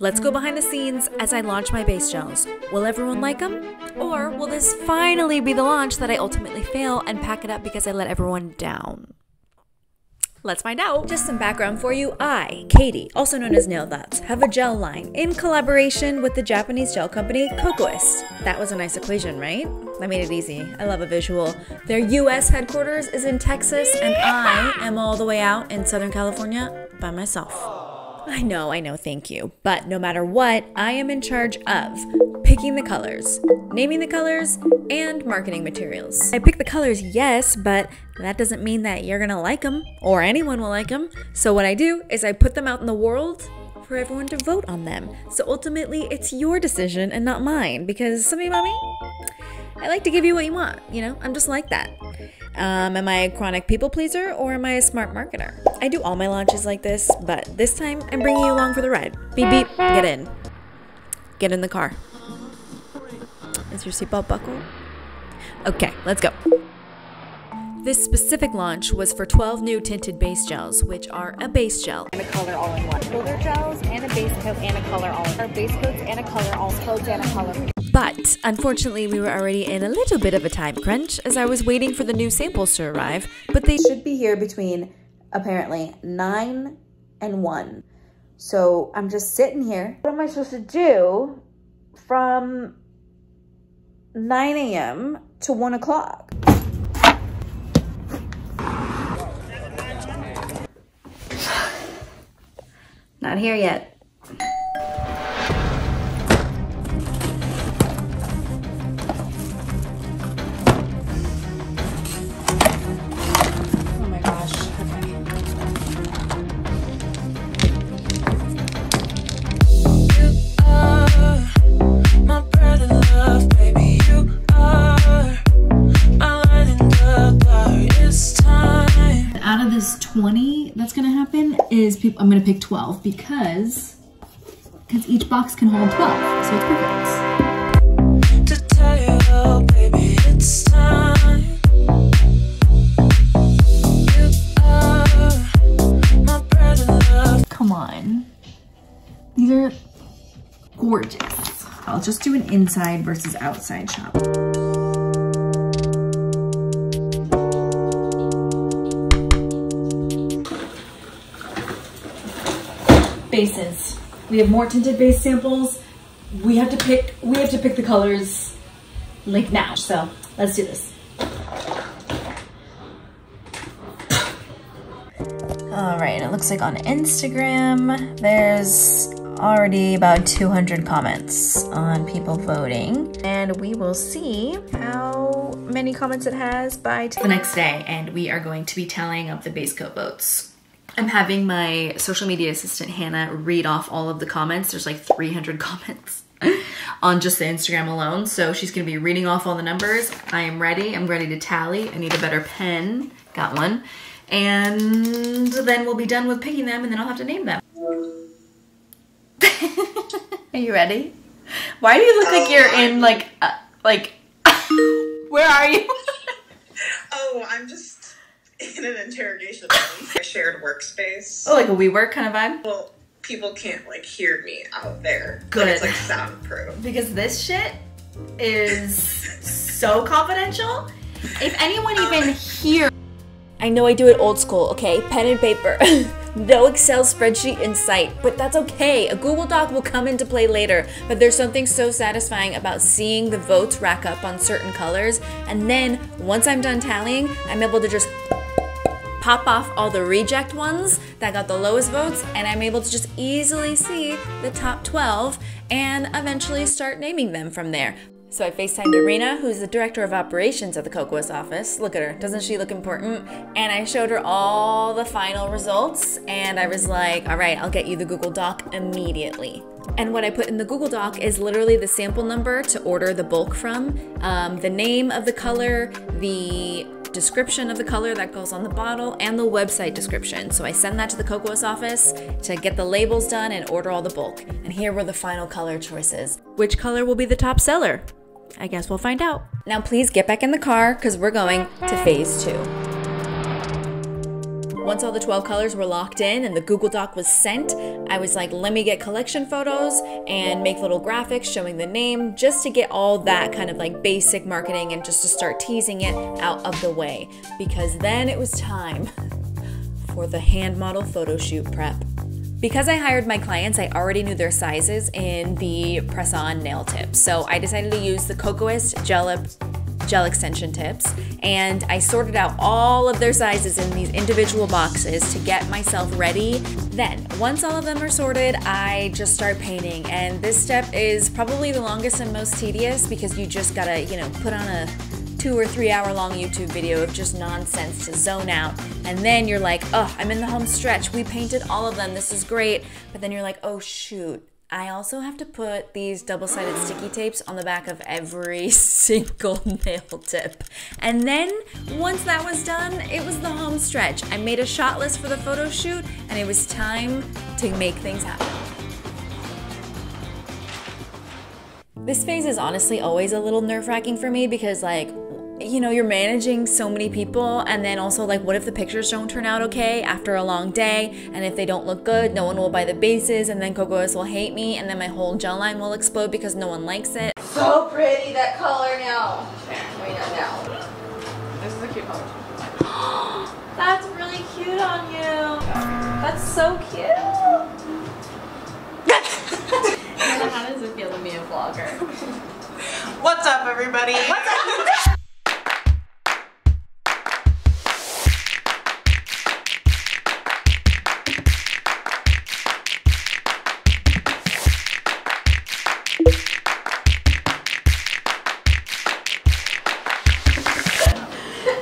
Let's go behind the scenes as I launch my base gels. Will everyone like them? Or will this finally be the launch that I ultimately fail and pack it up because I let everyone down? Let's find out. Just some background for you. I, Katie, also known as Nail Thoughts, have a gel line in collaboration with the Japanese gel company kokoist. That was a nice equation, right? I made it easy. I love a visual. Their US headquarters is in Texas, and I am all the way out in Southern California by myself. I know, thank you. But no matter what, I am in charge of picking the colors, naming the colors, and marketing materials. I pick the colors, yes, but that doesn't mean that you're gonna like them or anyone will like them. So what I do is I put them out in the world for everyone to vote on them. So ultimately, it's your decision and not mine, because something about me, I like to give you what you want, you know? I'm just like that. Am I a chronic people pleaser or am I a smart marketer? I do all my launches like this, but this time I'm bringing you along for the ride. Beep beep, get in. Get in the car. Is your seatbelt buckled? Okay, let's go. This specific launch was for 12 new tinted base gels, which are a base gel and a color all in one. Filter gels and a base coat and a color all in one. Base coats and a color, all coats and a color. But unfortunately, we were already in a little bit of a time crunch as I was waiting for the new samples to arrive, but they should be here between apparently 9 and 1. So I'm just sitting here. What am I supposed to do from 9 a.m. to 1 o'clock? Not here yet. Oh my gosh, okay. You are my bread and love, baby. You are my light in the dark. It's time. Out of this 20 that's gonna happen is I'm gonna pick 12 because each box can hold 12, so it's perfect. To tell you, oh baby, it's time. You are my bread and love. Come on. These are gorgeous. I'll just do an inside versus outside shot. Bases. We have more tinted base samples. We have to pick the colors like now. So let's do this. All right, it looks like on Instagram, there's already about 200 comments on people voting. And we will see how many comments it has by the next day. And we are going to be tallying up the base coat votes. I'm having my social media assistant, Hannah, read off all of the comments. There's like 300 comments on just the Instagram alone. So she's gonna be reading off all the numbers. I am ready, I'm ready to tally. I need a better pen, got one. And then we'll be done with picking them and then I'll have to name them. Are you ready? Why do you look like you're in like, where are you? Oh, I'm just in an interrogation room. A shared workspace. Oh, like a WeWork kind of vibe? Well, people can't like hear me out there. Good. But it's like soundproof. Because this shit is so confidential. If anyone even hears. I know I do it old school, okay? Pen and paper. No Excel spreadsheet in sight, but that's okay. A Google Doc will come into play later, but there's something so satisfying about seeing the votes rack up on certain colors, and then once I'm done tallying, I'm able to just pop off all the reject ones that got the lowest votes, and I'm able to just easily see the top 12 and eventually start naming them from there. So I FaceTimed Irina, who's the director of operations at the kokoist office. Look at her, doesn't she look important? And I showed her all the final results, and I was like, all right, I'll get you the Google Doc immediately. And what I put in the Google Doc is literally the sample number to order the bulk from, the name of the color, the description of the color that goes on the bottle, and the website description. So I send that to the kokoist office to get the labels done and order all the bulk. And here were the final color choices. Which color will be the top seller? I guess we'll find out. Now please get back in the car because we're going to phase 2. Once all the 12 colors were locked in and the Google Doc was sent, I was like, let me get collection photos and make little graphics showing the name just to get all that kind of like basic marketing and just to start teasing it out of the way. Because then it was time for the hand model photo shoot prep. Because I hired my clients, I already knew their sizes in the press-on nail tips. So I decided to use the kokoist gel extension tips, and I sorted out all of their sizes in these individual boxes to get myself ready. Then, once all of them are sorted, I just start painting, and this step is probably the longest and most tedious because you just gotta, you know, put on a 2 or 3 hour long YouTube video of just nonsense to zone out, and then you're like, oh, I'm in the home stretch, we painted all of them, this is great, but then you're like, oh shoot, I also have to put these double-sided sticky tapes on the back of every single nail tip. And then, once that was done, it was the home stretch. I made a shot list for the photo shoot, and it was time to make things happen. This phase is honestly always a little nerve-wracking for me because, like, you know, you're managing so many people, and then also, like, what if the pictures don't turn out okay after a long day, and if they don't look good, no one will buy the bases, and then kokoist will hate me, and then my whole gel line will explode because no one likes it. So pretty, that color now. Wait, not now. This is a cute color. That's really cute on you. That's so cute. How does it feel to be a vlogger? What's up, everybody? What's up?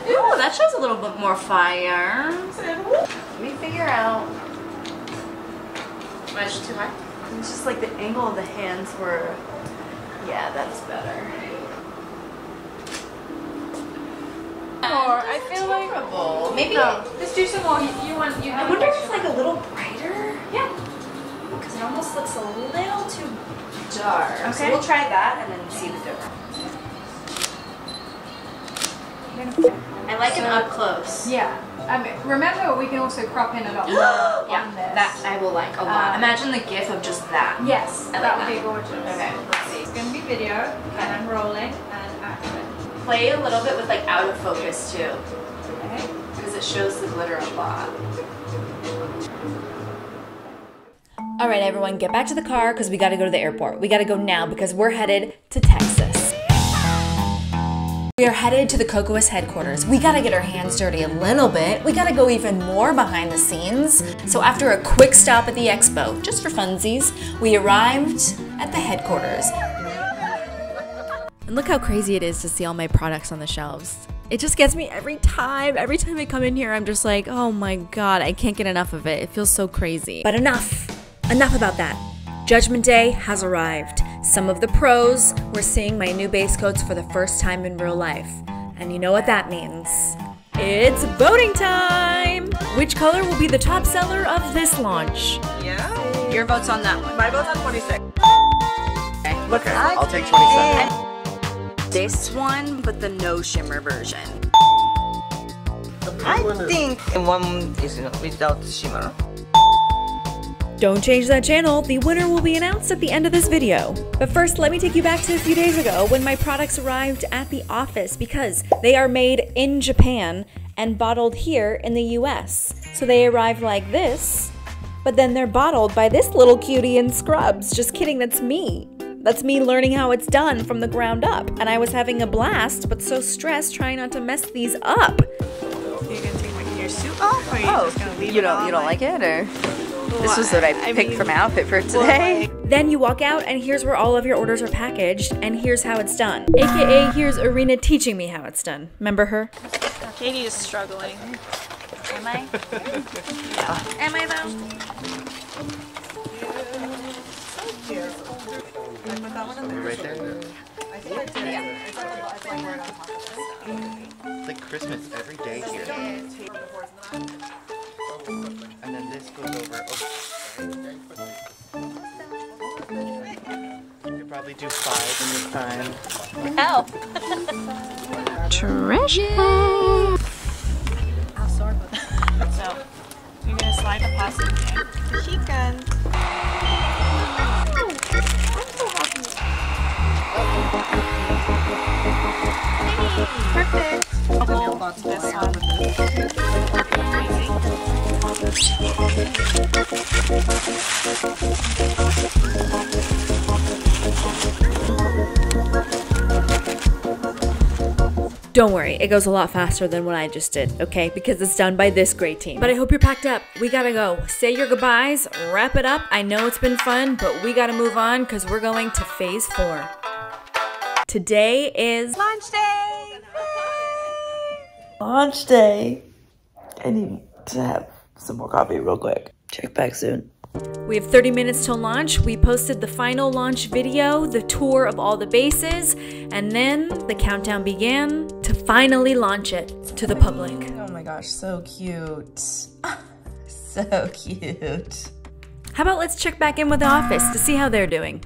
Ooh, that shows a little bit more fire. Let me figure out. Much too high? It's just like the angle of the hands were. Yeah, that's better. I feel like Maybe let's do some more. You I have wonder if it's like a little brighter. yeah. Because it almost looks a little too dark. Okay. So we'll try that and then see the difference. I like it up close. Yeah. Remember, we can also crop in a lot more Yeah, on this. that I will like a lot. Imagine the gif of just that. Yes, I like that would that. be gorgeous. Okay, let's see. It's going to be video, and I'm rolling, and action. Play a little bit with like out of focus too, Okay. because it shows the glitter a lot. All right, everyone, get back to the car because we got to go to the airport. We got to go now because we're headed to Texas. We are headed to the kokoist headquarters. We got to get our hands dirty a little bit. We got to go even more behind the scenes. So after a quick stop at the expo, just for funsies, we arrived at the headquarters. And look how crazy it is to see all my products on the shelves. It just gets me every time. Every time I come in here, I'm just like, oh my God, I can't get enough of it. It feels so crazy. But enough about that. Judgment Day has arrived. Some of the pros were seeing my new base coats for the first time in real life. And you know what that means. It's voting time! Which color will be the top seller of this launch? Yeah? Your vote's on that one. My vote's on 26. Okay, I'll take 27. This one, but the no shimmer version. I think one is without shimmer. Don't change that channel, the winner will be announced at the end of this video. But first, let me take you back to a few days ago when my products arrived at the office because they are made in Japan and bottled here in the US. So they arrive like this, but then they're bottled by this little cutie in scrubs. Just kidding, that's me. That's me learning how it's done from the ground up. And I was having a blast, but so stressed trying not to mess these up. You're gonna take your suit off, or you're just gonna leave You it on? don't like it, or this was what I picked for my outfit for today. Then you walk out and here's where all of your orders are packaged and here's how it's done. AKA here's Arena teaching me how it's done. Remember her? Katie is struggling. Am I? Am I though? Right there. It's like Christmas every day here. And then this goes over. You could probably do 5 in this time. Hell. Treasure! So try the pasta again. Chicken. Perfect. This one with Don't worry, it goes a lot faster than what I just did, okay? Because it's done by this great team. But I hope you're packed up. We gotta go. Say your goodbyes, wrap it up. I know it's been fun, but we gotta move on because we're going to phase 4. Today is lunch day. Launch day. I need to have some more coffee real quick. Check back soon. We have 30 minutes till launch. We posted the final launch video, the tour of all the bases, and then the countdown began to finally launch it to the public. Oh my gosh, so cute. So cute. How about let's check back in with the office to see how they're doing.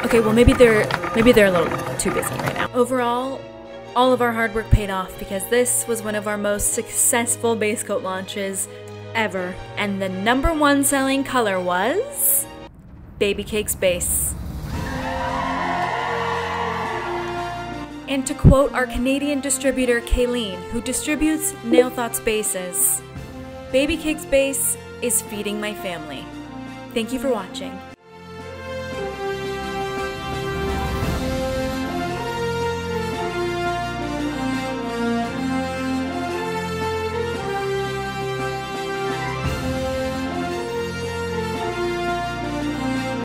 Okay, well maybe they're a little too busy right now. Overall, all of our hard work paid off because this was one of our most successful base coat launches ever. And the #1 selling color was Baby Cakes Base. And to quote our Canadian distributor Kayleen, who distributes Nail Thoughts bases, Baby Cakes Base is feeding my family. Thank you for watching.